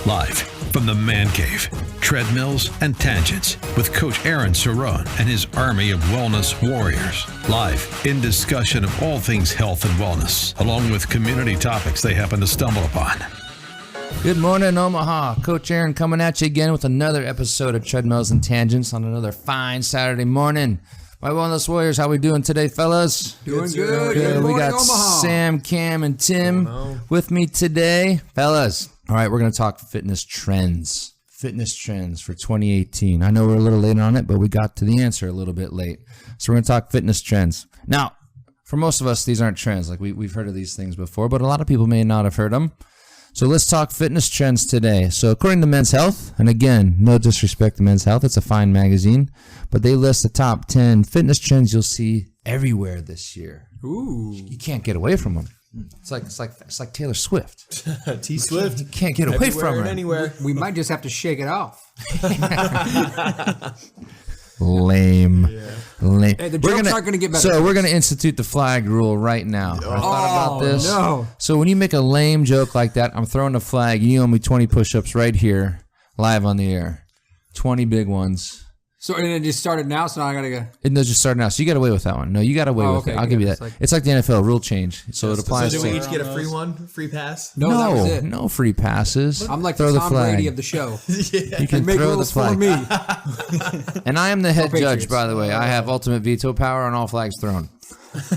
Live from the Man Cave, treadmills and tangents with Coach Aaron Cerrone and his army of wellness warriors. Live in discussion of all things health and wellness, along with community topics they happen to stumble upon. Good morning, Omaha. Coach Aaron coming at you again with another episode of Treadmills and Tangents on another fine Saturday morning. My Wellness Warriors, how we doing today, fellas? Doing good. Good. Morning, We got Omaha. Sam, Cam, and Tim with me today. Fellas, all right, we're going to talk fitness trends. Fitness trends for 2018. I know we're a little late on it, but we got to the answer a little bit late. So we're going to talk fitness trends. Now, for most of us, these aren't trends. Like we've heard of these things before, but a lot of people may not have heard them. So let's talk fitness trends today. So according to Men's Health, and again, no disrespect to Men's Health, it's a fine magazine, but they list the top 10 fitness trends you'll see everywhere this year. Ooh. You can't get away from them. It's like Taylor Swift. T Swift. You can't get away from her. Anywhere. We might just have to shake it off. Lame. Lame. Hey, the jokes aren't gonna get better. So we're going to institute the flag rule right now. I thought about this. No. So when you make a lame joke like that, I'm throwing a flag. You owe me 20 push-ups right here, live on the air. 20 big ones. So and it just started now, so now I gotta go. And those just starting out. So you got away with that one. No, you got away with okay, it. I'll good. give you that. It's like the NFL rule change. So it applies So do we to... each get a free one? Free pass? No, that was it. No free passes. I'm like throw the Tom flag. Brady of the show. You can Make throw the rules for flag. me. And I am the head Patriots. judge, by the way. I have ultimate veto power on all flags thrown.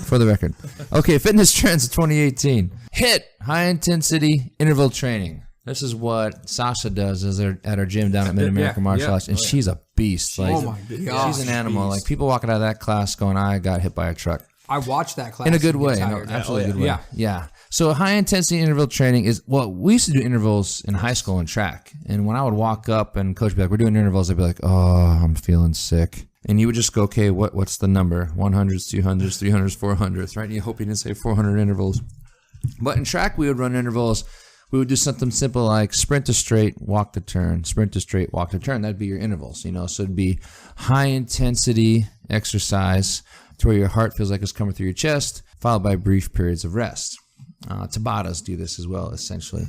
For the record. Okay, fitness trends of 2018. HIIT, high intensity interval training. This is what Sasha does at her gym down at Mid-American Martial Arts, and she's a beast. Like, Oh my God. she's an animal. Like people walking out of that class going, "I got hit by a truck." I watched that class. In a good and get way, tired. absolutely good way. Yeah. Yeah. So high intensity interval training is we used to do intervals in high school and track. And when I would walk up and coach would be like, "We're doing intervals," I'd be like, "Oh, I'm feeling sick." And you would just go, "Okay, what's the number? 100s, 200s, 300s, 400s," right? And you hope you didn't say 400 intervals. But in track, we would run intervals. We would do something simple like sprint to straight, walk to turn, sprint to straight, walk to turn. That'd be your intervals, So it'd be high intensity exercise to where your heart feels like it's coming through your chest, followed by brief periods of rest. Tabatas do this as well, essentially.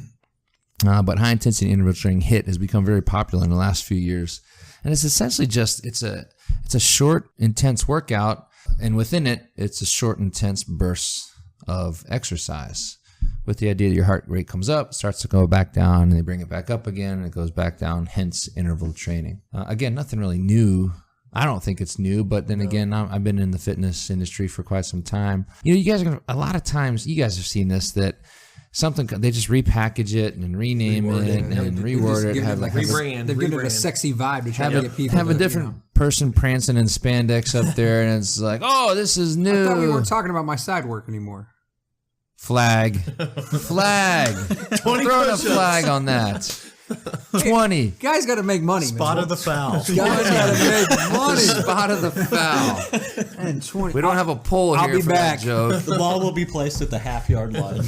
But high intensity interval training HIIT has become very popular in the last few years. And it's essentially just, it's a short, intense workout. And within it, it's a short, intense burst of exercise, with the idea that your heart rate comes up, starts to go back down, and they bring it back up again, and it goes back down, hence interval training. Again, nothing really new. I don't think it's new, but then again, I've been in the fitness industry for quite some time. You guys are gonna, a lot of times, you guys have seen this, that something, they just repackage it and rename it and reword it. They're giving it a sexy vibe to try to get people Have a to, different person prancing in spandex up there, and it's like, oh, this is new. I thought we weren't talking about my side work anymore. Flag. 20 Throwing a flag on that. 20. Guys got to make money. Spot of the foul. Guys got to make money. Spot of the foul. And 20. We don't have a poll I'll here be for back. that joke. The ball will be placed at the half-yard line.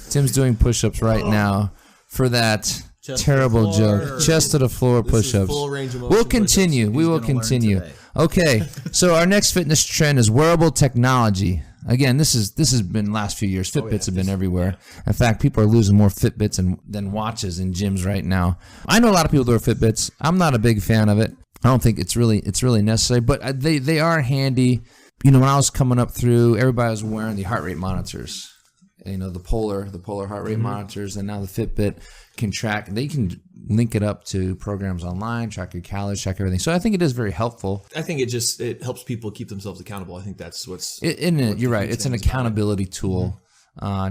Tim's doing push-ups right now for that terrible joke. Chest to the floor push-ups. Full range of motion We'll continue. push-ups We he's will gonna learn continue. today. Okay, so our next fitness trend is wearable technology. Again, this has been last few years. Fitbits have been everywhere. In fact, people are losing more Fitbits than watches in gyms right now. I know a lot of people that wear Fitbits. I'm not a big fan of it. I don't think it's really necessary, but they are handy. When I was coming up through, everybody was wearing the heart rate monitors. The polar heart rate monitors, and now the Fitbit can track. They can link it up to programs online, track your calories, track everything. So I think it is very helpful. I think it helps people keep themselves accountable. I think that's what's... You're right. It's an accountability tool.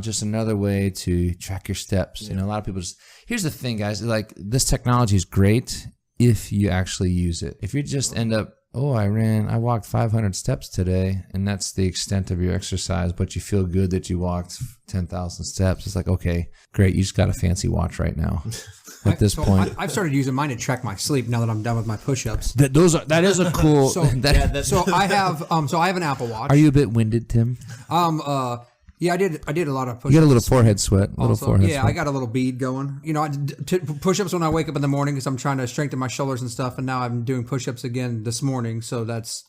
Just another way to track your steps. A lot of people just... Here's the thing, guys. Like, this technology is great if you actually use it. If you just end up, I walked 500 steps today, and that's the extent of your exercise, but you feel good that you walked 10,000 steps. It's like, okay, great. You just got a fancy watch right now at this point. I've started using mine to track my sleep now that I'm done with my push-ups. That is a cool... So I have an Apple Watch. Are you a bit winded, Tim? Yeah, I did a lot of push-ups. You got a little forehead sweat. I got a little bead going. I did push-ups when I wake up in the morning because I'm trying to strengthen my shoulders and stuff. And now I'm doing push-ups again this morning. So that's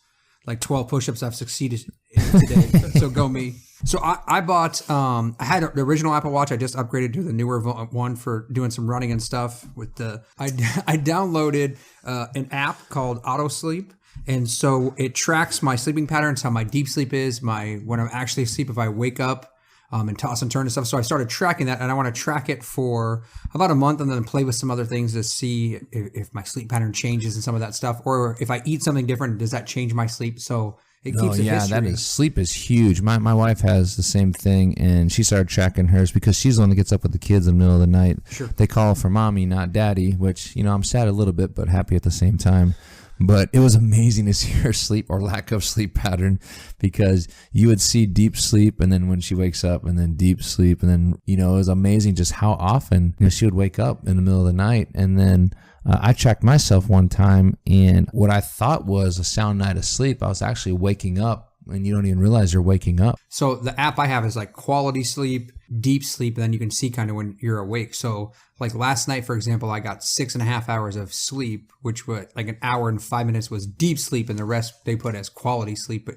like 12 push-ups I've succeeded in today. So go me. So I bought, I had the original Apple Watch. I just upgraded to the newer one for doing some running and stuff. I downloaded an app called Auto Sleep. And so it tracks my sleeping patterns, how my deep sleep is, when I'm actually asleep, if I wake up and toss and turn and stuff. So I started tracking that, and I want to track it for about a month and then play with some other things to see if my sleep pattern changes and some of that stuff. Or if I eat something different, does that change my sleep? So it keeps history. Sleep is huge. My wife has the same thing, and she started tracking hers because she's the one that gets up with the kids in the middle of the night. Sure. They call for mommy, not daddy, which, I'm sad a little bit, but happy at the same time. But it was amazing to see her sleep or lack of sleep pattern, because you would see deep sleep, and then when she wakes up, and then deep sleep, and then, it was amazing just how often she would wake up in the middle of the night. And then I tracked myself one time, and what I thought was a sound night of sleep, I was actually waking up, and you don't even realize you're waking up. So the app I have is like quality sleep, deep sleep, and then you can see kind of when you're awake. So like last night, for example, I got 6.5 hours of sleep, which was like an hour and 5 minutes was deep sleep, and the rest they put as quality sleep. But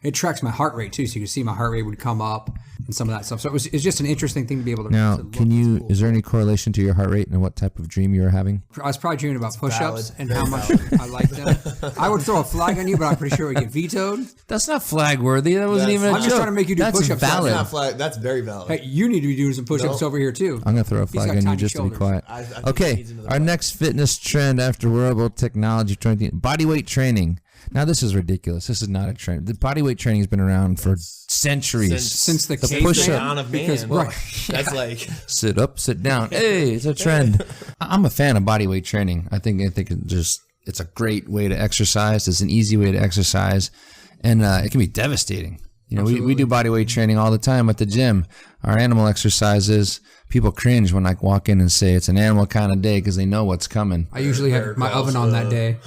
it tracks my heart rate too, so you can see my heart rate would come up and some of that stuff. So it's just an interesting thing to be able to. Now, to is there any correlation to your heart rate and what type of dream you were having? I was probably dreaming about push-ups valid. and how much I like them. I would throw a flag on you, but I'm pretty sure it would get vetoed. That's not flag worthy. That wasn't even a joke. I'm just trying to make you do That's push-ups. valid. That's not flag. That's very valid. Hey, you need to be doing some push-ups over here too. I'm going to throw a He's flag got on you tiny just to be shoulders. quiet. I think Okay, he needs another our flag. next fitness trend after wearable technology training, body weight training. Now, this is ridiculous. This is not a trend. The body weight training has been around for centuries. Since the push-up. Caveman of man. Because- right. That's like Sit up, sit down. Hey, it's a trend. I'm a fan of body weight training. I think it's a great way to exercise. It's an easy way to exercise, and it can be devastating. We do body weight training all the time at the gym. Our animal exercises, people cringe when I walk in and say it's an animal kind of day because they know what's coming. I usually have my oven on that day.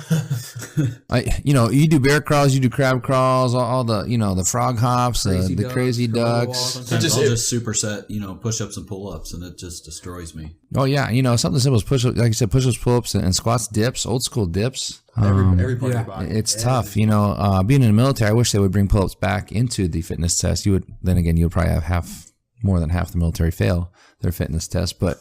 You do bear crawls, you do crab crawls, all the, the frog hops, the crazy ducks. Sometimes I'll just superset, push-ups and pull-ups, and it just destroys me. Oh yeah, something simple as push-ups, like you said, push-ups, pull-ups, and squats, dips, old school dips. every part of your body. It's tough, being in the military. I wish they would bring pull-ups back into the fitness test. You would probably have more than half the military fail their fitness test, but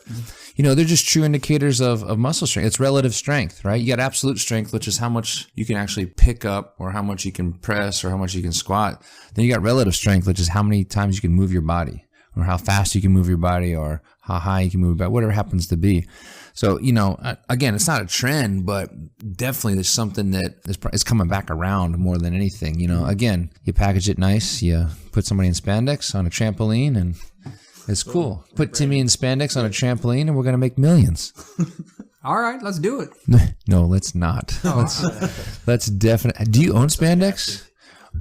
they're just true indicators of muscle strength. It's relative strength, right? You got absolute strength, which is how much you can actually pick up or how much you can press or how much you can squat. Then you got relative strength, which is how many times you can move your body or how fast you can move your body or how high you can move your body, whatever it happens to be. So, again, it's not a trend, but definitely there's something that is coming back around more than anything. Again, you package it nice, you put somebody in spandex on a trampoline, and it's cool. Put Timmy in spandex on a trampoline, and we're going to make millions. All right, let's do it. No, let's not. Let's definitely. Do you own spandex?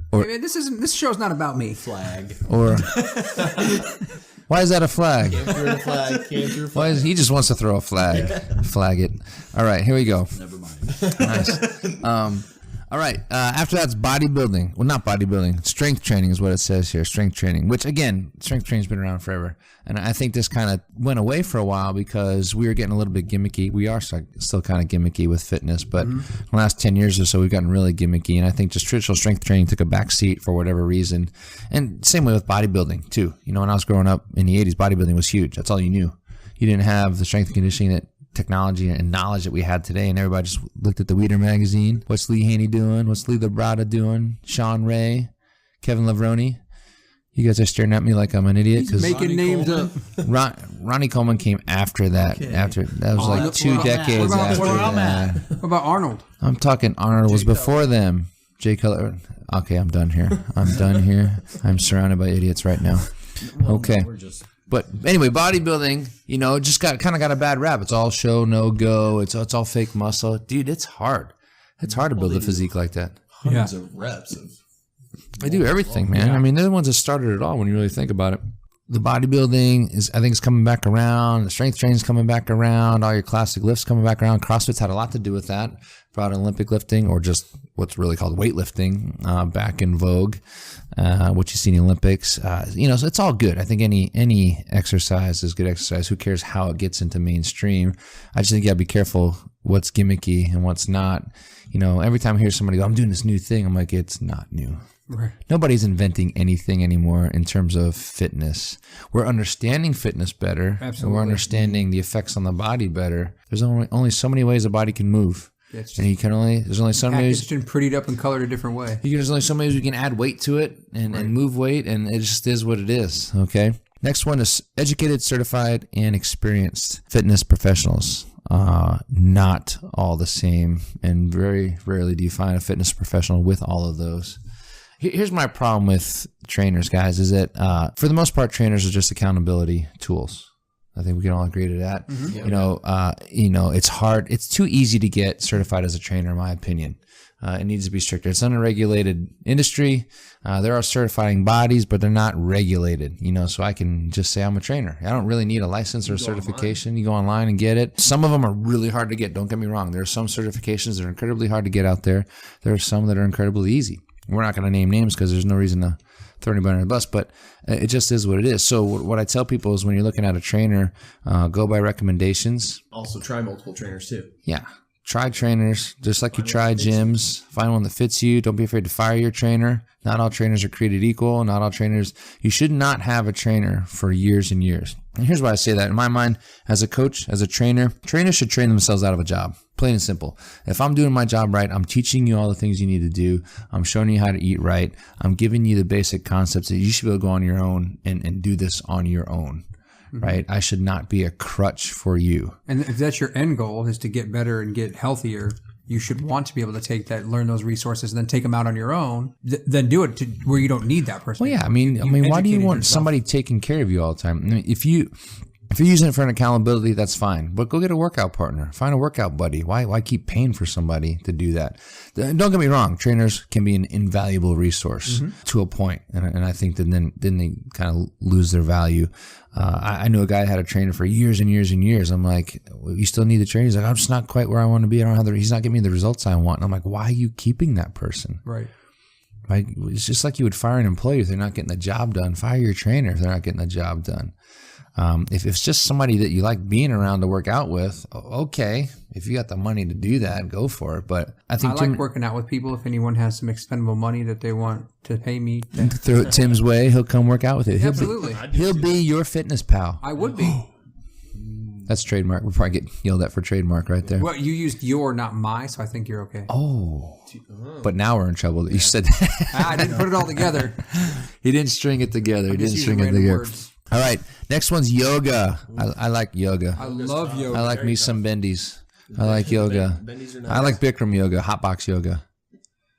Hey, man, this show's not about me. Flag. Or why is that a flag? Came through the flag. Why is he just wants to throw a flag? Flag it. All right, here we go. Never mind. Nice. All right. After that's bodybuilding. Well, not bodybuilding. Strength training is what it says here. Strength training, which again, strength training's been around forever. And I think this kind of went away for a while because we were getting a little bit gimmicky. We are still kind of gimmicky with fitness, but the last 10 years or so, we've gotten really gimmicky. And I think just traditional strength training took a back seat for whatever reason. And same way with bodybuilding too. When I was growing up in the 80s, bodybuilding was huge. That's all you knew. You didn't have the strength and conditioning that technology and knowledge that we had today, and everybody just looked at the Weider magazine. What's Lee Haney doing? What's Lee Labrada doing? Sean Ray, Kevin Lavroni. You guys are staring at me like I'm an idiot. He's making names up. Ronnie Coleman came after that. Okay. After that was like 2 decades after that. What about Arnold? I'm talking Arnold was before them. Jay Cutler. Okay, I'm done here. I'm surrounded by idiots right now. Okay. But anyway, bodybuilding, just got a bad rap. It's all show, no go. It's all fake muscle. Dude, it's hard. It's hard to build a physique like that. Hundreds of reps of. They do everything, man. Yeah. I mean, they're the ones that started it all when you really think about it. The bodybuilding I think, is coming back around. The strength training's coming back around. All your classic lifts coming back around. CrossFit's had a lot to do with that. brought Olympic lifting, or just what's really called weightlifting back in vogue, what you see in the Olympics. So it's all good. I think any exercise is good exercise. Who cares how it gets into mainstream? I just think you got to be careful what's gimmicky and what's not. Every time I hear somebody go, I'm doing this new thing, I'm like, it's not new. Right. Nobody's inventing anything anymore in terms of fitness. We're understanding fitness better. Absolutely. And we're understanding the effects on the body better. There's only so many ways a body can move. And there's only so many ways. Packaged and prettied up and colored a different way. There's only so many ways we can add weight to it and move weight, and it just is what it is. Okay. Next one is educated, certified, and experienced fitness professionals. Not all the same, and very rarely do you find a fitness professional with all of those. Here's my problem with trainers, guys, is that for the most part, trainers are just accountability tools. I think we can all agree to that. Mm-hmm. It's hard. It's too easy to get certified as a trainer, in my opinion. It needs to be stricter. It's an unregulated industry. There are certifying bodies, but they're not regulated. So I can just say I'm a trainer. I don't really need a license or a certification. You go online and get it. Some of them are really hard to get. Don't get me wrong. There are some certifications that are incredibly hard to get out there. There are some that are incredibly easy. We're not going to name names because there's no reason to throw anybody under the bus, but it just is what it is. So what I tell people is when you're looking at a trainer, go by recommendations. Also try multiple trainers too. Yeah. Try trainers, just like you try gyms. Find one that fits you. Don't be afraid to fire your trainer. Not all trainers are created equal. Not all trainers. You should not have a trainer for years and years. And here's why I say that. In my mind, as a coach, as a trainer, trainers should train themselves out of a job. Plain and simple. If I'm doing my job right, I'm teaching you all the things you need to do. I'm showing you how to eat right. I'm giving you the basic concepts that you should be able to go on your own and do this on your own. Mm-hmm. Right? I should not be a crutch for you. And if that's your end goal, is to get better and get healthier, you should want to be able to take that, learn those resources, and then take them out on your own. Then do it to where you don't need that person. Well, yeah. I mean, why do you want somebody taking care of you all the time? I mean, if you're using it for an accountability, that's fine. But go get a workout partner. Find a workout buddy. Why keep paying for somebody to do that? Don't get me wrong. Trainers can be an invaluable resource to a point, and I think that then they kind of lose their value. I knew a guy that had a trainer for years and years and years. I'm like, well, you still need the trainer? He's like, I'm just not quite where I want to be. He's not giving me the results I want. And I'm like, why are you keeping that person? Right. It's just like you would fire an employee if they're not getting the job done. Fire your trainer if they're not getting the job done. If it's just somebody that you like being around to work out with, okay. If you got the money to do that, go for it. But I think I like working out with people. If anyone has some expendable money that they want to pay me, to throw it Tim's way, he'll come work out with you. Absolutely. He'll be your fitness pal. I would be. That's trademark. We'll probably get yelled at for trademark right there. Well, you used your, not my, so I think you're okay. Oh. But now we're in trouble that you said that. I didn't put it all together. He didn't string it together. He didn't string it together. All right. Next one's yoga. I like yoga. I love yoga. I like me some bendies. I like yoga. I like Bikram yoga, hotbox yoga.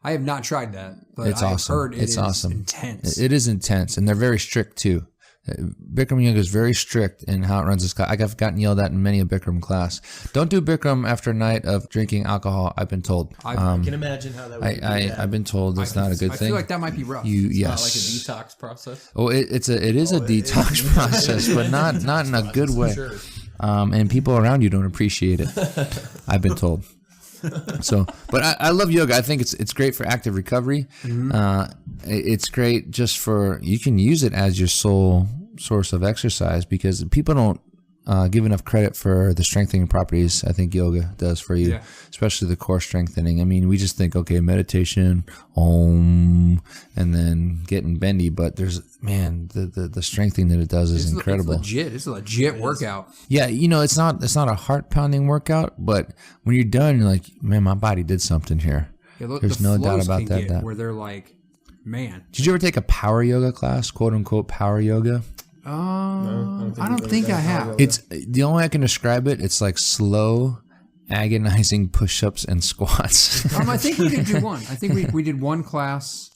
I have not tried that, but it's awesome. Heard it's awesome. Intense. It is intense, and they're very strict too. Bikram yoga is very strict in how it runs this class. I've gotten yelled at in many a Bikram class. Don't do Bikram after a night of drinking alcohol. I've been told. I can imagine how that would be. I've been told it's not a good thing. I feel like that might be rough. Yes. Not like a detox process. Oh, it is a detox process, but not in a good way. Sure. And people around you don't appreciate it. I've been told. So, but I love yoga. I think it's great for active recovery. Mm-hmm. It's great just for, you can use it as your sole source of exercise because people don't give enough credit for the strengthening properties I think yoga does for you, especially the core strengthening. I mean, we just think, okay, meditation, and then getting bendy, but there's, man, the strengthening that it does is incredible. It's a legit workout. Yeah, it's not a heart pounding workout, but when you're done, you're like, man, my body did something here. Yeah, there's no doubt about that. Where they're like, man. Did you ever take a power yoga class, quote unquote power yoga? No, I don't think I have. It's the only way I can describe it. It's like slow, agonizing push-ups and squats. I think we did do one. I think we did one class.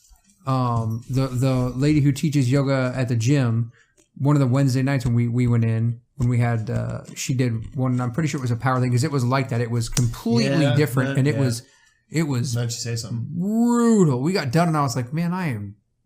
The lady who teaches yoga at the gym, one of the Wednesday nights when we went in, when we had, she did one. I'm pretty sure it was a power thing because it was like that. It was completely different, and it was. Why'd you say something? Brutal. We got done, and I was like, man, I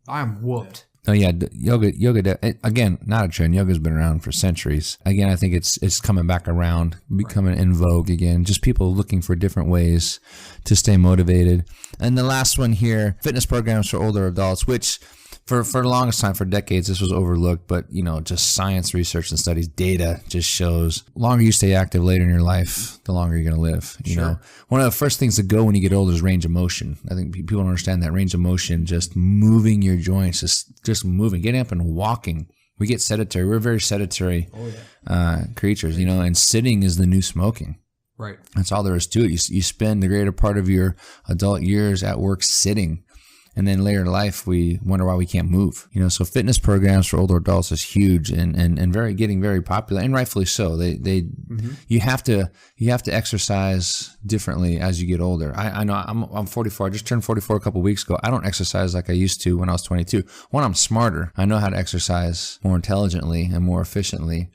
am whooped. Oh yeah, yoga. Again, not a trend. Yoga's been around for centuries. Again, I think it's coming back around, becoming in vogue again. Just people looking for different ways to stay motivated. And the last one here, fitness programs for older adults, which for the longest time, for decades, this was overlooked. But just science research and studies, data just shows the longer you stay active later in your life, the longer you're going to live. You know, one of the first things to go when you get older is range of motion. I think people don't understand that range of motion, just moving your joints, just moving, getting up and walking. We get sedentary. We're very sedentary creatures, and sitting is the new smoking. Right. That's all there is to it. You spend the greater part of your adult years at work sitting. And then later in life, we wonder why we can't move. So fitness programs for older adults is huge and getting very popular, and rightfully so. You have to exercise differently as you get older. I know I'm 44. I just turned 44 a couple of weeks ago. I don't exercise like I used to when I was 22. One, I'm smarter. I know how to exercise more intelligently and more efficiently.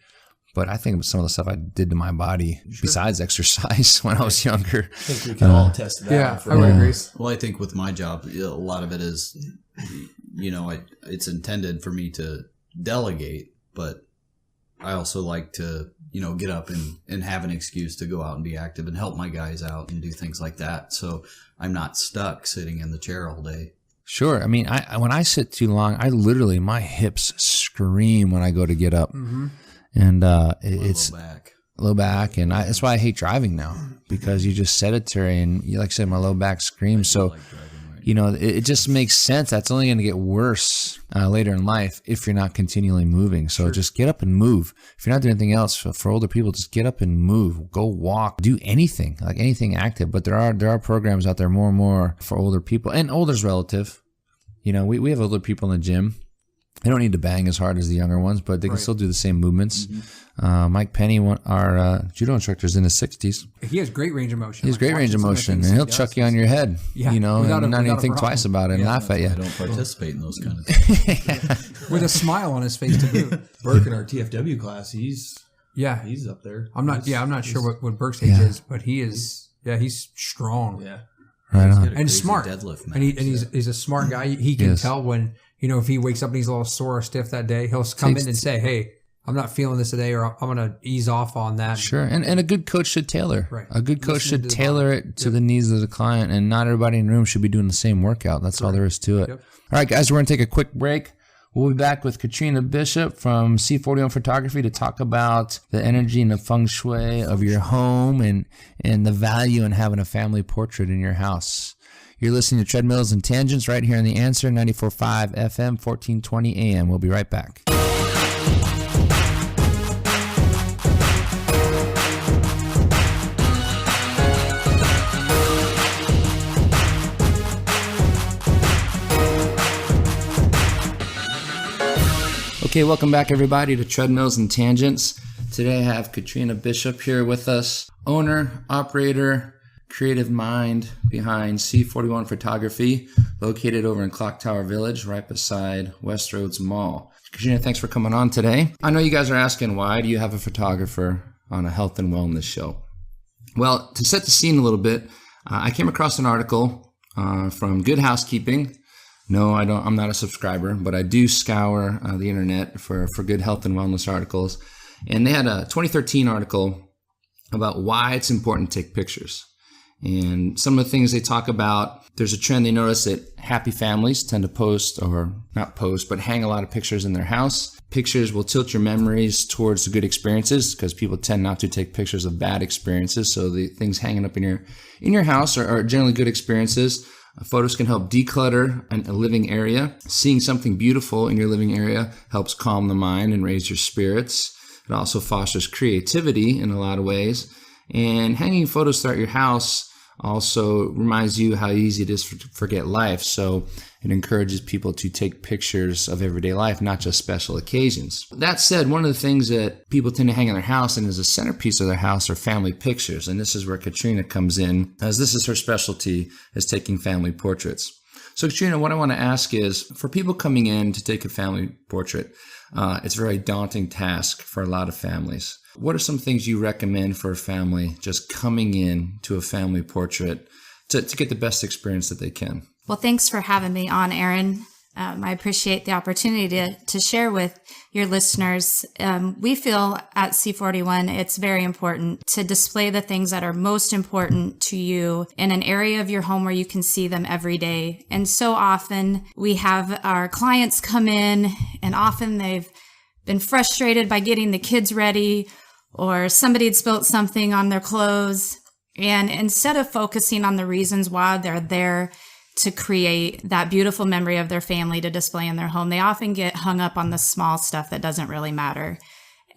But I think some of the stuff I did to my body besides exercise when I was younger. I think we can all attest to that. Yeah, I would agree. Well, I think with my job, a lot of it is, it's intended for me to delegate, but I also like to, get up and have an excuse to go out and be active and help my guys out and do things like that. So I'm not stuck sitting in the chair all day. Sure. I mean, when I sit too long, my hips scream when I go to get up. Mm-hmm. And it's low back, and that's why I hate driving now, because you're just sedentary, and like I said, my low back screams. So, it just makes sense. That's only going to get worse later in life if you're not continually moving. So just get up and move. If you're not doing anything else, for older people, just get up and move. Go walk. Do anything, like anything active. But there are programs out there more and more for older people, and older's relative. We have older people in the gym. They don't need to bang as hard as the younger ones, but they can still do the same movements. Mm-hmm. Mike Penny, our judo instructor, is in his 60s. He has great range of motion. He has great range of motion, and he'll chuck you on your head, and not even think twice about it and laugh at you. I don't participate in those kind of things. With a smile on his face to boot. Burke in our TFW class, he's up there. I'm not sure what Burke's age is, but he is. Yeah, he's strong. Yeah, right on. And smart. Deadlift, and he's a smart guy. He can tell when. If he wakes up and he's a little sore or stiff that day, he'll come in and say, "Hey, I'm not feeling this today," or "I'm going to ease off on that." Sure, and a good coach should tailor. Right. A good coach should tailor it to the needs of the client, and not everybody in the room should be doing the same workout. That's all there is to it. Yep. All right, guys, we're going to take a quick break. We'll be back with Katrina Bishop from C41 Photography to talk about the energy and the feng shui of your home and the value in having a family portrait in your house. You're listening to Treadmills and Tangents right here on The Answer, 94.5 FM, 1420 AM. We'll be right back. Okay, welcome back, everybody, to Treadmills and Tangents. Today I have Katrina Bishop here with us, owner, operator, creative mind behind C41 Photography, located over in Clock Tower Village, right beside Westroads Mall. Katrina, thanks for coming on today. I know you guys are asking, why do you have a photographer on a health and wellness show? Well, to set the scene a little bit, I came across an article from Good Housekeeping. No, I'm not a subscriber, but I do scour the internet for good health and wellness articles. And they had a 2013 article about why it's important to take pictures. And some of the things they talk about, there's a trend they notice that happy families tend to post, or not post, but hang a lot of pictures in their house. Pictures will tilt your memories towards the good experiences, because people tend not to take pictures of bad experiences. So the things hanging up in your house are generally good experiences. Photos can help declutter a living area. Seeing something beautiful in your living area helps calm the mind and raise your spirits. It also fosters creativity in a lot of ways. And hanging photos throughout your house also reminds you how easy it is to forget life. So it encourages people to take pictures of everyday life, not just special occasions. That said, one of the things that people tend to hang in their house and is a centerpiece of their house are family pictures. And this is where Katrina comes in, as this is her specialty, is taking family portraits. So Katrina, what I want to ask is, for people coming in to take a family portrait, it's a very daunting task for a lot of families. What are some things you recommend for a family just coming in to a family portrait to get the best experience that they can? Well, thanks for having me on, Aaron. I appreciate the opportunity to share with your listeners. We feel at C41 it's very important to display the things that are most important to you in an area of your home where you can see them every day. And so often we have our clients come in, and often they've been frustrated by getting the kids ready, or somebody had spilt something on their clothes. And instead of focusing on the reasons why they're there to create that beautiful memory of their family to display in their home, they often get hung up on the small stuff that doesn't really matter.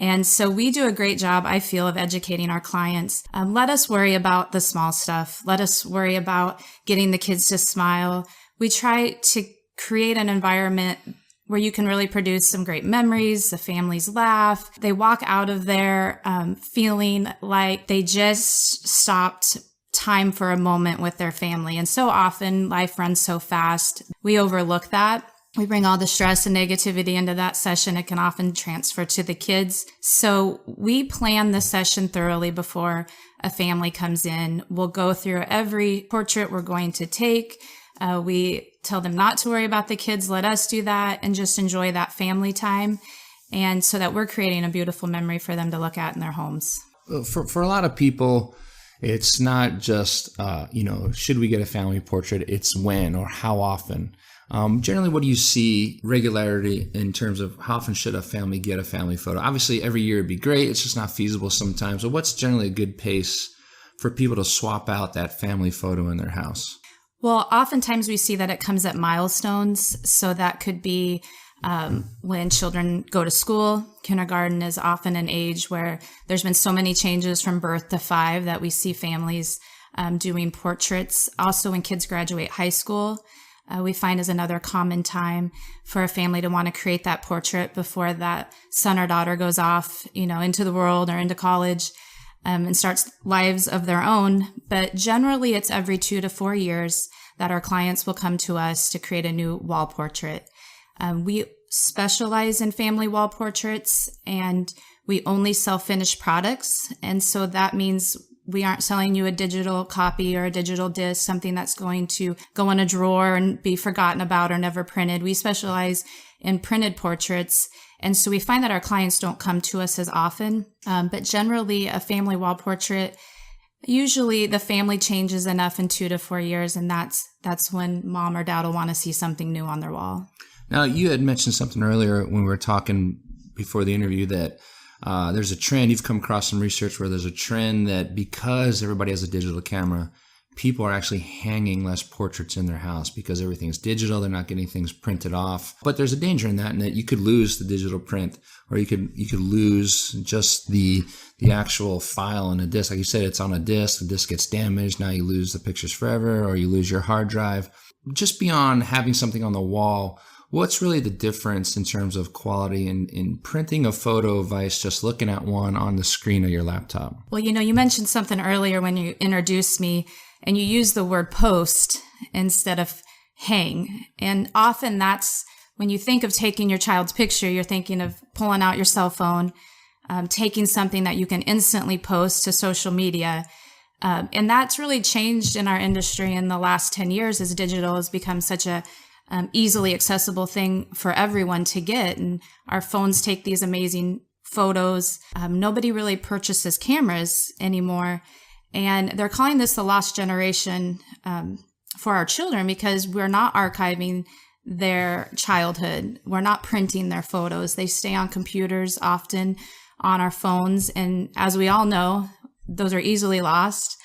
And so we do a great job, I feel, of educating our clients. Let us worry about the small stuff. Let us worry about getting the kids to smile. We try to create an environment where you can really produce some great memories. The families laugh. They walk out of there feeling like they just stopped time for a moment with their family. And so often life runs so fast, we overlook that. We bring all the stress and negativity into that session. It can often transfer to the kids. So we plan the session thoroughly before a family comes in. We'll go through every portrait we're going to take. We tell them not to worry about the kids. Let us do that and just enjoy that family time. And so that we're creating a beautiful memory for them to look at in their homes. For a lot of people, it's not just, should we get a family portrait? It's when or how often. Generally, what do you see regularity in terms of how often should a family get a family photo? Obviously, every year would be great. It's just not feasible sometimes. So what's generally a good pace for people to swap out that family photo in their house? Well, oftentimes we see that it comes at milestones. So that could be when children go to school. Kindergarten is often an age where there's been so many changes from birth to 5 that we see families doing portraits. Also, when kids graduate high school, we find is another common time for a family to want to create that portrait before that son or daughter goes off, into the world or into college. And starts lives of their own. But generally, it's every 2 to 4 years that our clients will come to us to create a new wall portrait. We specialize in family wall portraits, and we only sell finished products. And so that means we aren't selling you a digital copy or a digital disc, something that's going to go in a drawer and be forgotten about or never printed. We specialize in printed portraits. And so we find that our clients don't come to us as often, but generally a family wall portrait, usually the family changes enough in 2 to 4 years, and that's when mom or dad will want to see something new on their wall. Now, you had mentioned something earlier when we were talking before the interview that there's a trend. You've come across some research where there's a trend that because everybody has a digital camera, people are actually hanging less portraits in their house because everything's digital. They're not getting things printed off. But there's a danger in that you could lose the digital print, or you could lose just the actual file in a disc. Like you said, it's on a disc. The disc gets damaged. Now you lose the pictures forever, or you lose your hard drive. Just beyond having something on the wall, what's really the difference in terms of quality in printing a photo versus just looking at one on the screen of your laptop? Well, you mentioned something earlier when you introduced me, and you use the word post instead of hang. And often that's when you think of taking your child's picture, you're thinking of pulling out your cell phone, taking something that you can instantly post to social media. And that's really changed in our industry in the last 10 years as digital has become such a easily accessible thing for everyone to get. And our phones take these amazing photos. Nobody really purchases cameras anymore. And they're calling this the lost generation for our children because we're not archiving their childhood. We're not printing their photos. They stay on computers, often on our phones. And as we all know, those are easily lost,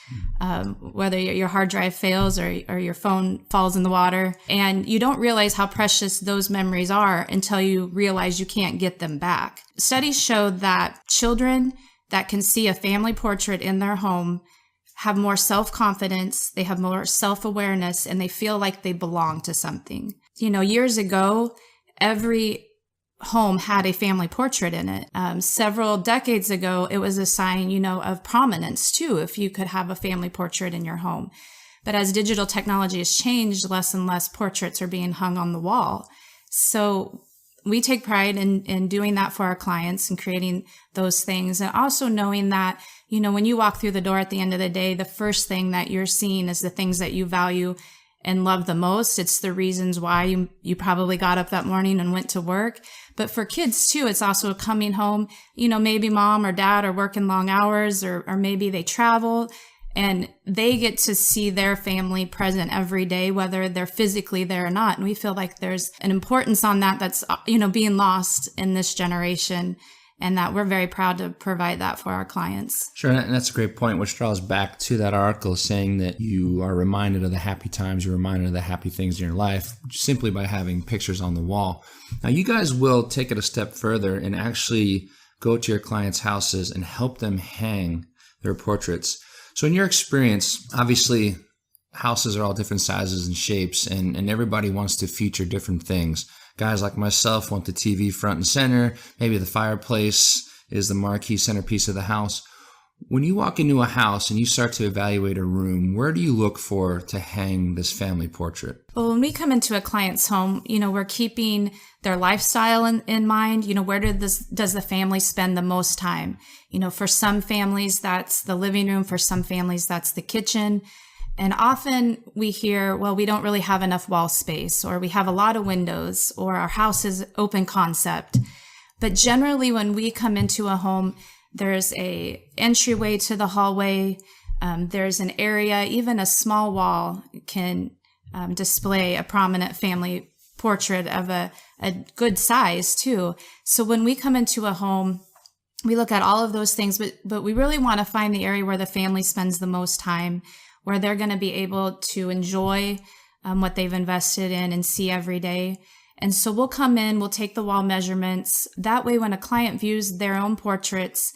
whether your hard drive fails or your phone falls in the water. And you don't realize how precious those memories are until you realize you can't get them back. Studies show that children that can see a family portrait in their home have more self-confidence, they have more self-awareness, and they feel like they belong to something. Years ago, every home had a family portrait in it. Several decades ago, it was a sign, of prominence too, if you could have a family portrait in your home. But as digital technology has changed, less and less portraits are being hung on the wall. So we take pride in doing that for our clients and creating those things. And also knowing that, when you walk through the door at the end of the day, the first thing that you're seeing is the things that you value and love the most. It's the reasons why you probably got up that morning and went to work. But for kids too, it's also coming home, maybe mom or dad are working long hours or maybe they travel and they get to see their family present every day, whether they're physically there or not. And we feel like there's an importance on that that's, being lost in this generation, and that we're very proud to provide that for our clients. Sure, and that's a great point, which draws back to that article saying that you are reminded of the happy times, you're reminded of the happy things in your life simply by having pictures on the wall. Now, you guys will take it a step further and actually go to your clients' houses and help them hang their portraits. So in your experience, obviously, houses are all different sizes and shapes, and everybody wants to feature different things. Guys like myself want the TV front and center. Maybe the fireplace is the marquee centerpiece of the house. When you walk into a house and you start to evaluate a room, where do you look for to hang this family portrait? Well, when we come into a client's home, we're keeping their lifestyle in mind. Where does the family spend the most time? For some families, that's the living room. For some families, that's the kitchen. And often we hear, well, we don't really have enough wall space, or we have a lot of windows, or our house is open concept. But generally, when we come into a home, there's a entryway to the hallway. There's an area, even a small wall can display a prominent family portrait of a good size too. So when we come into a home, we look at all of those things, but we really want to find the area where the family spends the most time, where they're going to be able to enjoy what they've invested in and see every day. And so we'll come in, we'll take the wall measurements. That way, when a client views their own portraits,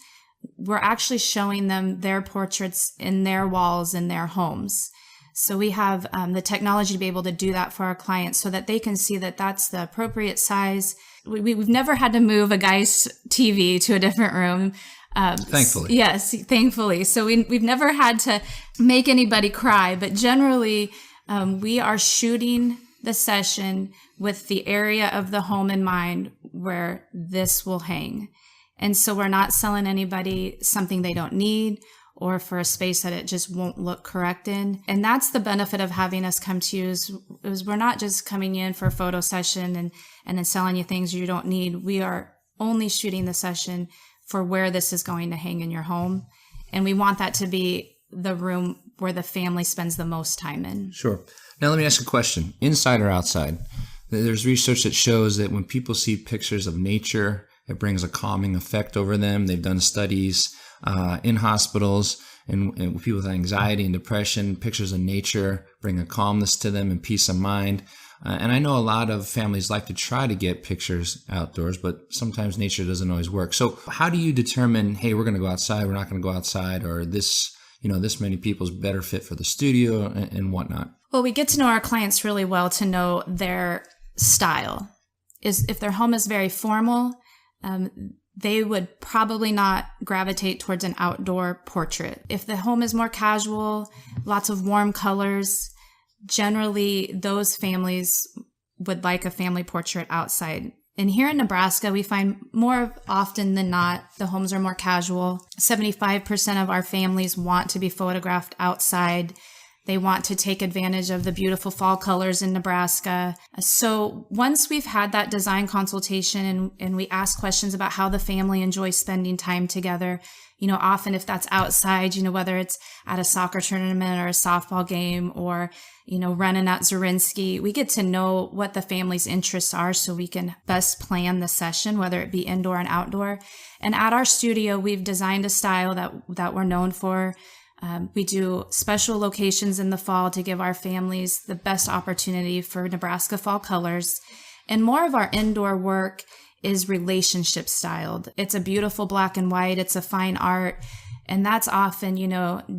we're actually showing them their portraits in their walls in their homes. So we have the technology to be able to do that for our clients so that they can see that that's the appropriate size. We've never had to move a guy's TV to a different room. Thankfully. Yes, thankfully. So we've never had to make anybody cry, but generally we are shooting the session with the area of the home in mind where this will hang. And so we're not selling anybody something they don't need or for a space that it just won't look correct in. And that's the benefit of having us come to you is we're not just coming in for a photo session and then selling you things you don't need. We are only shooting the session for where this is going to hang in your home. And we want that to be the room where the family spends the most time in. Sure. Now let me ask a question. Inside or outside? There's research that shows that when people see pictures of nature, it brings a calming effect over them. They've done studies in hospitals and with people with anxiety and depression. Pictures of nature bring a calmness to them and peace of mind. And I know a lot of families like to try to get pictures outdoors, but sometimes nature doesn't always work. So how do you determine, hey, we're going to go outside, we're not going to go outside, or this many people's better fit for the studio and whatnot? Well, we get to know our clients really well to know their style. If their home is very formal, they would probably not gravitate towards an outdoor portrait. If the home is more casual, lots of warm colors, generally those families would like a family portrait outside. And here in Nebraska, we find more often than not, the homes are more casual. 75% of our families want to be photographed outside. They want to take advantage of the beautiful fall colors in Nebraska. So once we've had that design consultation and we ask questions about how the family enjoys spending time together, often if that's outside, whether it's at a soccer tournament or a softball game or, running at Zorinsky, we get to know what the family's interests are so we can best plan the session, whether it be indoor and outdoor. And at our studio, we've designed a style that we're known for. We do special locations in the fall to give our families the best opportunity for Nebraska fall colors. And more of our indoor work is relationship styled. It's a beautiful black and white. It's a fine art. And that's often,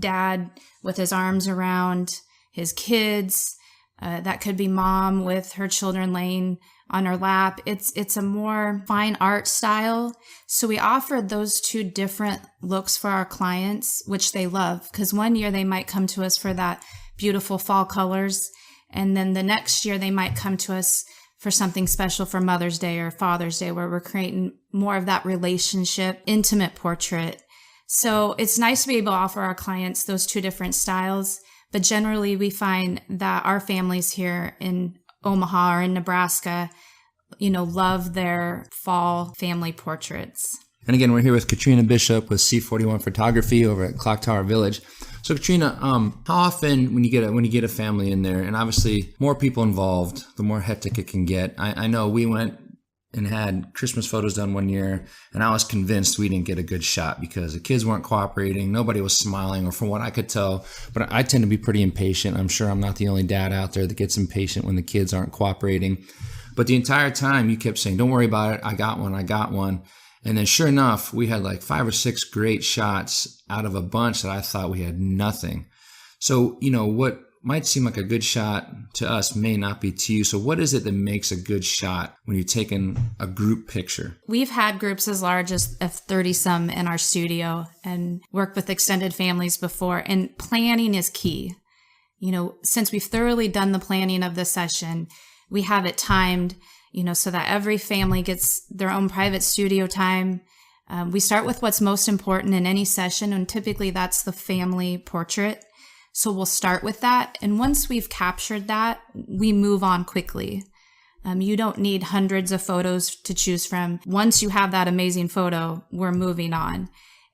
dad with his arms around his kids. That could be mom with her children laying on her lap. It's a more fine art style. So we offered those two different looks for our clients, which they love, because one year they might come to us for that beautiful fall colors. And then the next year they might come to us for something special for Mother's Day or Father's Day, where we're creating more of that relationship, intimate portrait. So it's nice to be able to offer our clients those two different styles, But generally, we find that our families here in Omaha or in Nebraska, love their fall family portraits. And again, we're here with Katrina Bishop with C41 Photography over at Clock Tower Village. So Katrina, how often when you get a family in there, and obviously more people involved, the more hectic it can get. I know we went and had Christmas photos done one year, and I was convinced we didn't get a good shot because the kids weren't cooperating, nobody was smiling, or from what I could tell. But I tend to be pretty impatient. I'm sure I'm not the only dad out there that gets impatient when the kids aren't cooperating. But the entire time you kept saying, don't worry about it, I got one. And then sure enough, we had like 5 or 6 great shots out of a bunch that I thought we had nothing. So, what might seem like a good shot to us may not be to you. So what is it that makes a good shot when you're taking a group picture? We've had groups as large as 30-some in our studio and worked with extended families before. And planning is key. Since we've thoroughly done the planning of the session, we have it timed, so that every family gets their own private studio time. We start with what's most important in any session, and typically that's the family portrait. So we'll start with that. And once we've captured that, we move on quickly. You don't need hundreds of photos to choose from. Once you have that amazing photo, we're moving on.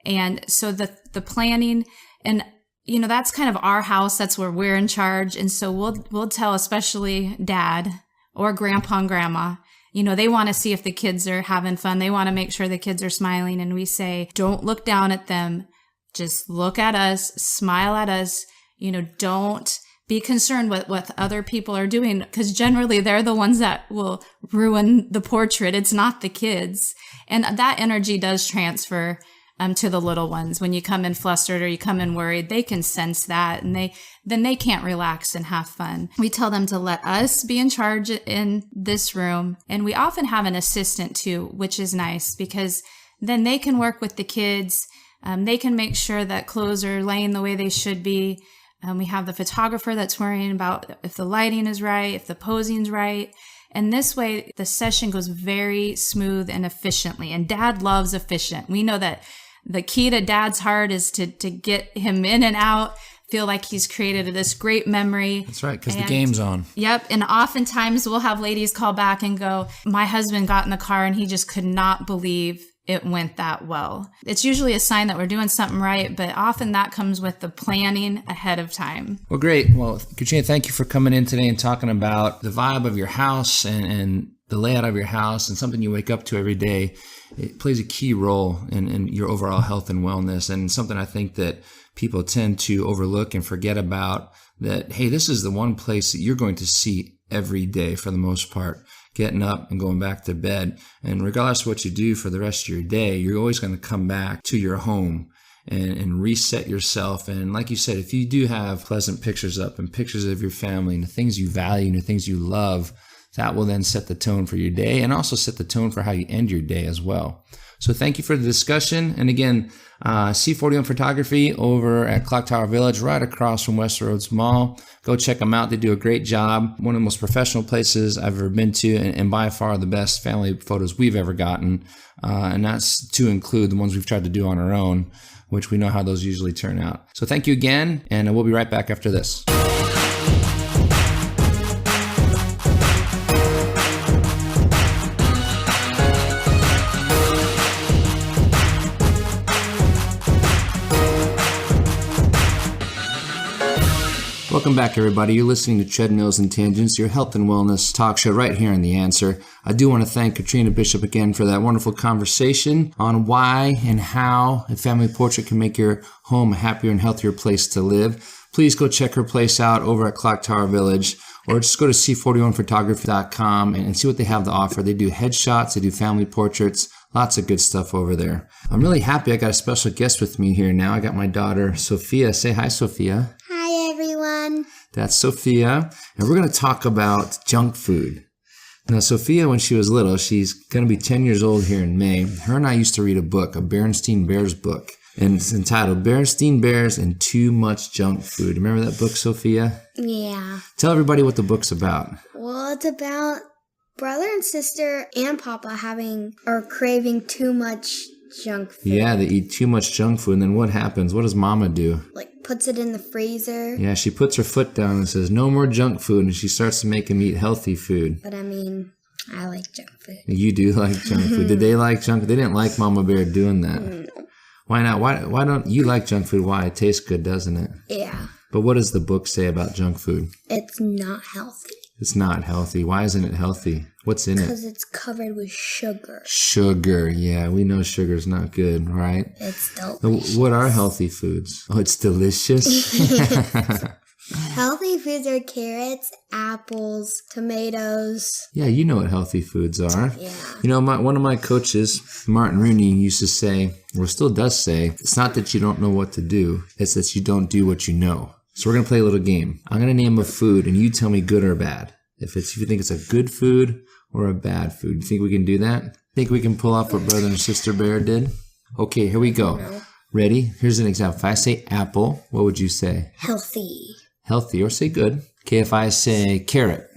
And so the planning, and that's kind of our house. That's where we're in charge. And so we'll tell, especially dad or grandpa and grandma, they want to see if the kids are having fun. They want to make sure the kids are smiling. And we say, don't look down at them. Just look at us, smile at us. Don't be concerned with what other people are doing, because generally they're the ones that will ruin the portrait. It's not the kids. And that energy does transfer to the little ones. When you come in flustered or you come in worried, they can sense that, and then they can't relax and have fun. We tell them to let us be in charge in this room. And we often have an assistant too, which is nice, because then they can work with the kids. They can make sure that clothes are laying the way they should be. We have the photographer that's worrying about if the lighting is right, if the posing's right. And this way, the session goes very smooth and efficiently. And dad loves efficient. We know that the key to dad's heart is to get him in and out, feel like he's created this great memory. That's right, because the game's on. Yep. And oftentimes we'll have ladies call back and go, my husband got in the car and he just could not believe it went that well. It's usually a sign that we're doing something right, but often that comes with the planning ahead of time. Well, great. Well, Katrina, thank you for coming in today and talking about the vibe of your house and the layout of your house, and something you wake up to every day. It plays a key role in your overall health and wellness, and something I think that people tend to overlook and forget about, that, hey, this is the one place that you're going to see every day for the most part, getting up and going back to bed. And regardless of what you do for the rest of your day, you're always going to come back to your home and reset yourself. And like you said, if you do have pleasant pictures up and pictures of your family and the things you value and the things you love, that will then set the tone for your day and also set the tone for how you end your day as well. So thank you for the discussion. And again, C41 Photography over at Clock Tower Village, right across from Westroads Mall. Go check them out. They do a great job. One of the most professional places I've ever been to, and by far the best family photos we've ever gotten. And that's to include the ones we've tried to do on our own, which we know how those usually turn out. So thank you again, and we'll be right back after this. Welcome back, everybody. You're listening to Treadmills and Tangents, your health and wellness talk show right here on The Answer. I do want to thank Katrina Bishop again for that wonderful conversation on why and how a family portrait can make your home a happier and healthier place to live. Please go check her place out over at Clock Tower Village, or just go to C41photography.com and see what they have to offer. They do headshots, they do family portraits, lots of good stuff over there. I'm really happy I got a special guest with me here now. I got my daughter, Sophia. Say hi, Sophia. Hi, everyone. That's Sophia, and we're going to talk about junk food. Now, Sophia, when she was little, she's going to be 10 years old here in May. Her and I used to read a book, a Berenstain Bears book, and it's entitled Berenstain Bears and Too Much Junk Food. Remember that book, Sophia? Yeah. Tell everybody what the book's about. Well, it's about brother and sister and Papa having or craving too much junk food. Yeah, they eat too much junk food, and then what happens? What does Mama do? Like puts it in the freezer. Yeah, she puts her foot down and says, no more junk food, and she starts to make them eat healthy food. But I mean, I like junk food. You do like junk food. Did they like junk food? They didn't like Mama Bear doing that. No. Why not? Why don't you like junk food? Why? It tastes good, doesn't it? Yeah. But what does the book say about junk food? It's not healthy. It's not healthy. Why isn't it healthy? What's in it? Because it's covered with sugar. Sugar. Yeah, we know sugar's not good, right? It's delicious. What are healthy foods? Oh, it's delicious. Healthy foods are carrots, apples, tomatoes. Yeah, you know what healthy foods are. Yeah. You know, one of my coaches, Martin Rooney, used to say, or still does say, it's not that you don't know what to do, it's that you don't do what you know. So we're going to play a little game. I'm going to name a food, and you tell me good or bad. If you think it's a good food or a bad food. You think we can do that? Think we can pull off what Brother and Sister Bear did? Okay, here we go. Ready? Here's an example. If I say apple, what would you say? Healthy. Healthy, or say good. Okay, if I say carrot.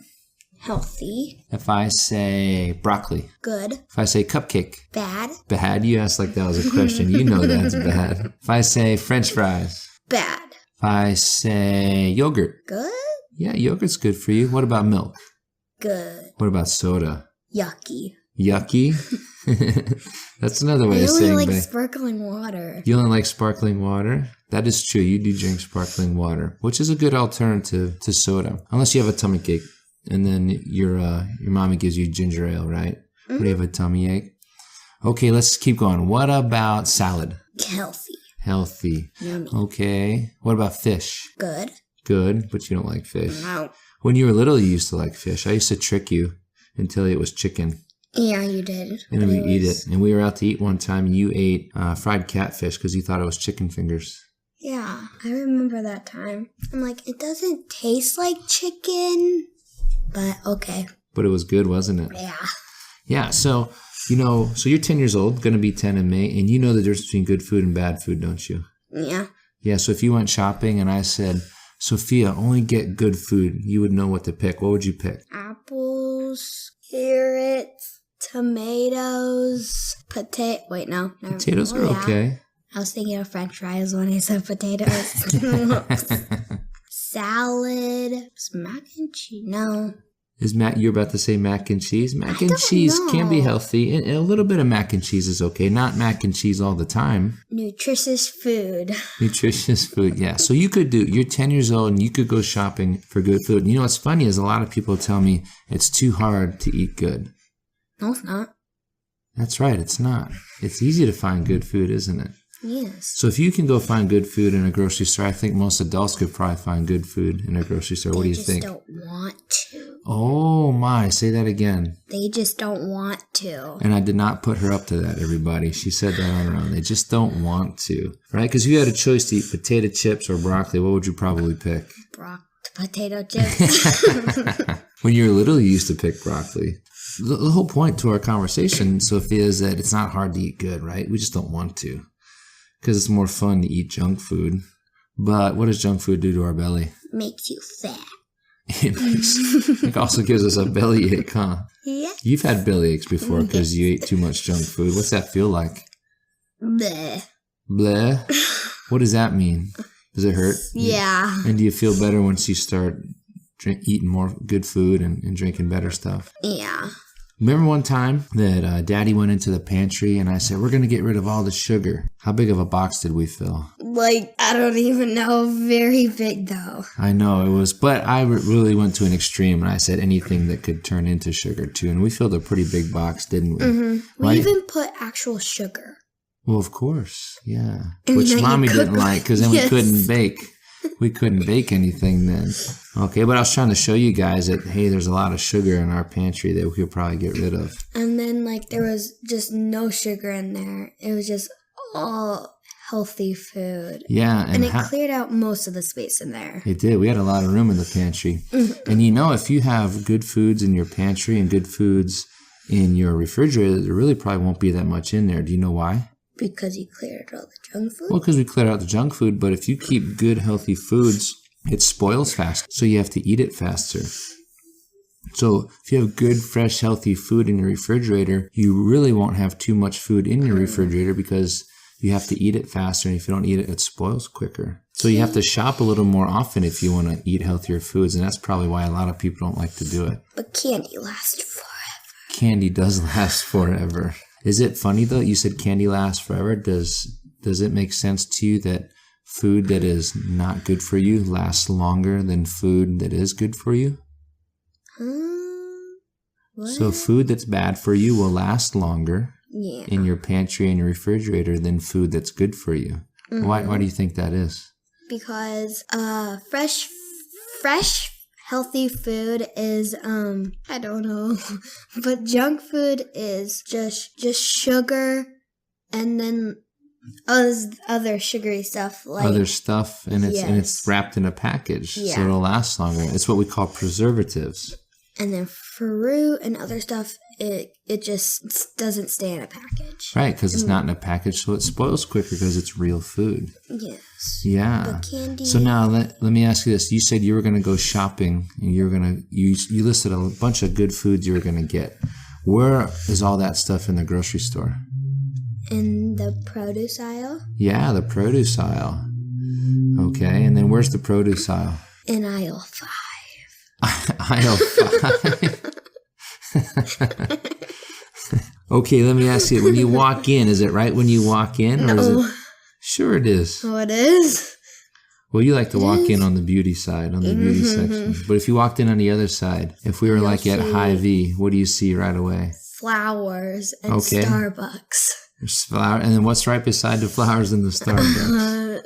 Healthy. If I say broccoli. Good. If I say cupcake. Bad. Bad? You asked like that was a question. You know that's bad. If I say French fries. Bad. If I say yogurt. Good. Yeah, yogurt's good for you. What about milk? Good. What about soda? Yucky. Yucky? That's another way I of only saying like that. sparkling water. You only like sparkling water? That is true. You do drink sparkling water, which is a good alternative to soda. Unless you have a tummy ache, and then your mommy gives you ginger ale, right? When you have a tummy ache. Okay, let's keep going. What about salad? Healthy. Healthy. Yummy. Okay. What about fish? Good. Good, but you don't like fish. No. When you were little, you used to like fish. I used to trick you and tell you it was chicken. Yeah, you did. And then we eat it. And we were out to eat one time, and you ate fried catfish because you thought it was chicken fingers. Yeah, I remember that time. I'm like, it doesn't taste like chicken, but okay. But it was good, wasn't it? Yeah. Yeah, so, so you're 10 years old, going to be 10 in May, and you know the difference between good food and bad food, don't you? Yeah. Yeah, so if you went shopping and I said, Sophia, only get good food, you would know what to pick. What would you pick? Apples, carrots, tomatoes, Wait, no. Never. Potatoes are yeah. okay. I was thinking of French fries when I said potatoes. Salad, mac and cheese. No. You're about to say mac and cheese? Mac I and don't cheese know. can be healthy, and a little bit of mac and cheese is okay. Not mac and cheese all the time. Nutritious food. Nutritious food, yeah. So you're 10 years old and you could go shopping for good food. And you know what's funny is a lot of people tell me it's too hard to eat good. No, it's not. That's right, it's not. It's easy to find good food, isn't it? Yes. So if you can go find good food in a grocery store, I think most adults could probably find good food in a grocery store. What do you think? They just don't want to. Oh my, say that again. They just don't want to. And I did not put her up to that, everybody. She said that on her own. They just don't want to, right? Because if you had a choice to eat potato chips or broccoli, what would you probably pick? Potato chips. When you were little, you used to pick broccoli. The whole point to our conversation, Sophia, is that it's not hard to eat good, right? We just don't want to. Because it's more fun to eat junk food. But what does junk food do to our belly? Makes you fat. It also gives us a belly ache, huh? Yeah. You've had belly aches before because you ate too much junk food. What's that feel like? Bleh. Bleh? What does that mean? Does it hurt? Yeah. And do you feel better once you start eating more good food and drinking better stuff? Yeah. Remember one time that Daddy went into the pantry and I said, we're going to get rid of all the sugar. How big of a box did we fill? Like, I don't even know. Very big, though. I know it was, but I really went to an extreme and I said anything that could turn into sugar too. And we filled a pretty big box, didn't we? Mm-hmm. Right? We even put actual sugar. Well, of course, yeah. And Which then Mommy you didn't cook- like because then Yes. we couldn't bake. We couldn't bake anything then. Okay, but I was trying to show you guys that, hey, there's a lot of sugar in our pantry that we could probably get rid of. And then, like, there was just no sugar in there. It was just all healthy food. Yeah. And it cleared out most of the space in there. It did. We had a lot of room in the pantry. And if you have good foods in your pantry and good foods in your refrigerator, there really probably won't be that much in there. Do you know why? Because you cleared all the junk food? Well, because we cleared out the junk food, but if you keep good, healthy foods, it spoils fast, so you have to eat it faster. So if you have good, fresh, healthy food in your refrigerator, you really won't have too much food in your refrigerator because you have to eat it faster. And if you don't eat it, it spoils quicker. So you have to shop a little more often if you want to eat healthier foods. And that's probably why a lot of people don't like to do it. But candy lasts forever. Candy does last forever. Is it funny though? You said candy lasts forever. Does it make sense to you that food that is not good for you lasts longer than food that is good for you? What? So food that's bad for you will last longer in your pantry and your refrigerator than food that's good for you. Why do you think that is? Because fresh healthy food is I don't know, but junk food is just sugar and then other sugary stuff like other stuff, and it's wrapped in a package, so it'll last longer. It's what we call preservatives. And then fruit and other stuff, it just doesn't stay in a package. Right, because it's not in a package, so it spoils quicker because it's real food. Yes. Yeah. But candy. So now let me ask you this: you said you were going to go shopping, and you listed a bunch of good foods you were going to get. Where is all that stuff in the grocery store? In the produce aisle. Yeah, the produce aisle. Okay, and then where's the produce aisle? In aisle 5. Aisle 5. Okay, let me ask you. When you walk in, is it right when you walk in? Or is it? Sure it is. Oh, it is? Well, you like to walk in on the beauty side, on the beauty section. But if you walked in on the other side, if we were like at Hy-Vee, what do you see right away? Flowers and Starbucks. There's flower, and then what's right beside the flowers in the Starbucks?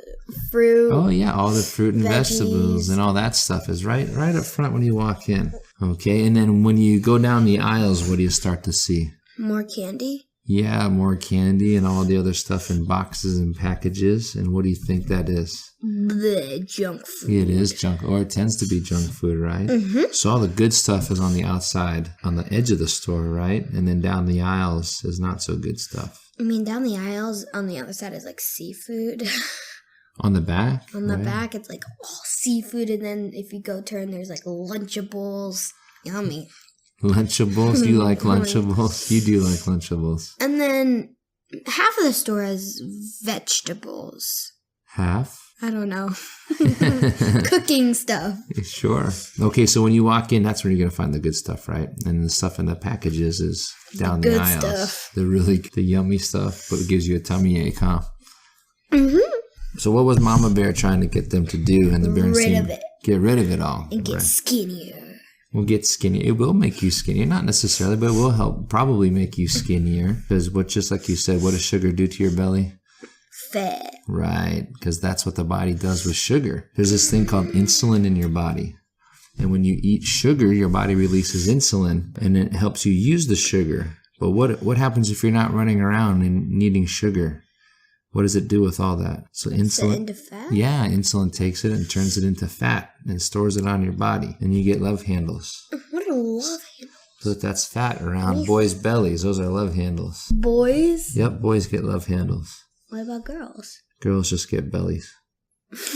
Fruit. Oh yeah, all the fruit and veggies. vegetables and all that stuff is right up front when you walk in. Okay, and then when you go down the aisles, what do you start to see? More candy. Yeah, more candy and all the other stuff in boxes and packages. And what do you think that is? Bleh, junk food. It is junk, or it tends to be junk food, right? So all the good stuff is on the outside, on the edge of the store, right? And then down the aisles is not so good stuff. I mean, down the aisles on the other side is like seafood. On the back? On the back, it's like all seafood. And then if you go turn, there's like Lunchables. Yummy. Lunchables? You like Lunchables? You do like Lunchables. And then half of the store has vegetables. Half? I don't know. Cooking stuff. Sure. Okay, so when you walk in, that's where you're going to find the good stuff, right? And the stuff in the packages is down the aisles. Stuff. The yummy stuff, but it gives you a tummy ache, huh? So what was Mama Bear trying to get them to do? And the Berenstein? Of it. Get rid of it all. And get skinnier. We'll get skinnier. It will make you skinnier. Not necessarily, but it will help probably make you skinnier. Because just like you said, what does sugar do to your belly? Fat. Right, because that's what the body does with sugar. There's this thing called insulin in your body. And when you eat sugar, your body releases insulin, and it helps you use the sugar. But what happens if you're not running around and needing sugar? What does it do with all that? So insulin, into fat? Yeah, insulin takes it and turns it into fat and stores it on your body. And you get love handles. What are love handles? So that's fat around boys' bellies. Those are love handles. Boys? Yep, boys get love handles. What about girls? Girls just get bellies.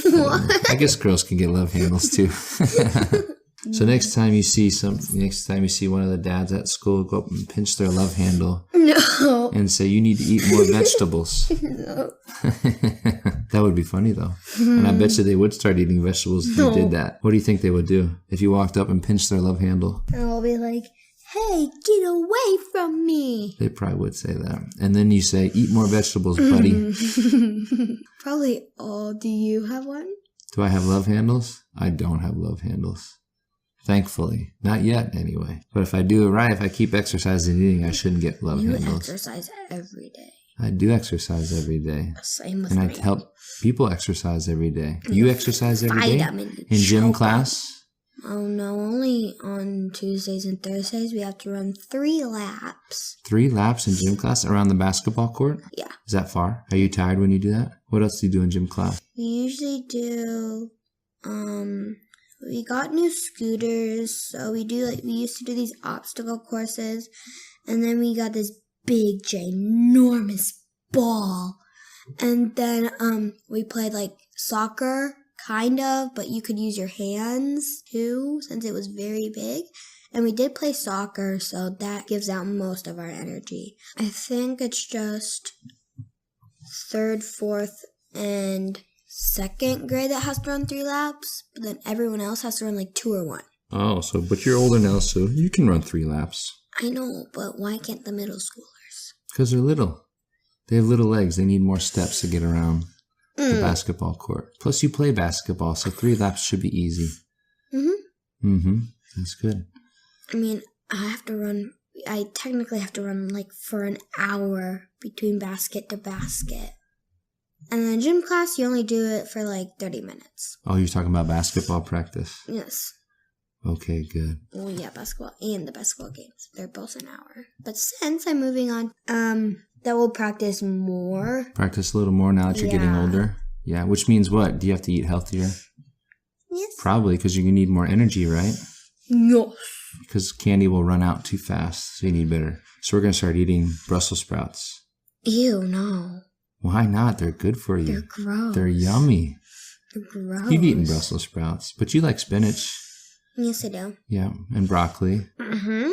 What? I guess girls can get love handles too. So next time you see one of the dads at school, go up and pinch their love handle. No. And say, you need to eat more vegetables. No. That would be funny though. And I bet you they would start eating vegetables if you did that. What do you think they would do if you walked up and pinched their love handle? I'll be like, hey, get away from me. They probably would say that. And then you say, eat more vegetables, buddy. Probably all. Do you have one? Do I have love handles? I don't have love handles. Thankfully. Not yet, anyway. But if I do it right, if I keep exercising and eating, I shouldn't get love handles. You exercise every day. I do exercise every day. Same with me. me. And I help people exercise every day. You exercise every day? In gym class? Oh, no. Only on Tuesdays and Thursdays. We have to run 3 laps. 3 laps in gym class around the basketball court? Yeah. Is that far? Are you tired when you do that? What else do you do in gym class? We usually do, we got new scooters, so we used to do these obstacle courses, and then we got this big, ginormous ball, and then, we played, like, soccer, kind of, but you could use your hands, too, since it was very big, And we did play soccer, so that gives out most of our energy. I think it's just 3rd, 4th, and 2nd grade that has to run 3 laps, but then everyone else has to run like 2 or 1. Oh, but you're older now, so you can run 3 laps. I know, but why can't the middle schoolers? Because they're little. They have little legs. They need more steps to get around the basketball court. Plus, you play basketball, so 3 laps should be easy. That's good. I mean, I technically have to run like for an hour between basket to basket. And then in gym class, you only do it for like 30 minutes. Oh, you're talking about basketball practice? Yes. Okay, good. Well, yeah, basketball and the basketball games. They're both an hour. But since I'm moving on, that will practice more. Practice a little more now that you're getting older? Yeah, which means what? Do you have to eat healthier? Yes. Probably, because you're going to need more energy, right? Yes. Because candy will run out too fast, so you need better. So we're going to start eating Brussels sprouts. Ew, no. Why not? They're good for you. They're gross. They're yummy. They're gross. You've eaten Brussels sprouts, but you like spinach. Yes, I do. Yeah, and broccoli.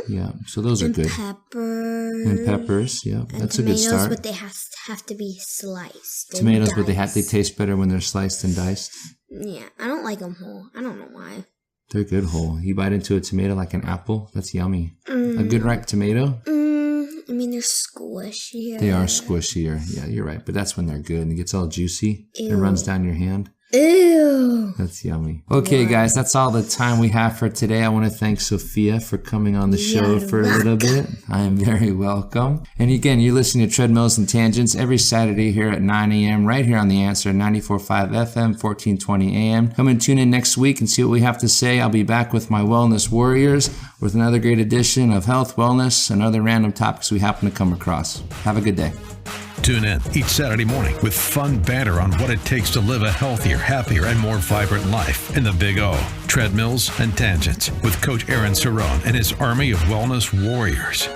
Yeah, so those are good. Peppers. And peppers, yeah, And that's a good start. Tomatoes, but they have to be sliced. and Tomatoes, but they diced. taste better when they're sliced and diced. Yeah, I don't like them whole. I don't know why. They're good whole. You bite into a tomato like an apple, that's yummy. A good ripe tomato? I mean, they're squishier. They are squishier. Yeah, you're right. But that's when they're good and it gets all juicy. Ew. It runs down your hand. Ew. That's yummy. Okay, guys, that's all the time we have for today. I want to thank Sophia for coming on the show for a little bit. I am very welcome. And again, you're listening to Treadmills and Tangents every Saturday here at 9 a.m. right here on The Answer, 94.5 FM, 1420 a.m. Come and tune in next week and see what we have to say. I'll be back with my wellness warriors with another great edition of health, wellness, and other random topics we happen to come across. Have a good day. Tune in each Saturday morning with fun banter on what it takes to live a healthier, happier, and more vibrant life in the Big O. Treadmills and Tangents with Coach Aaron Cerrone and his army of wellness warriors.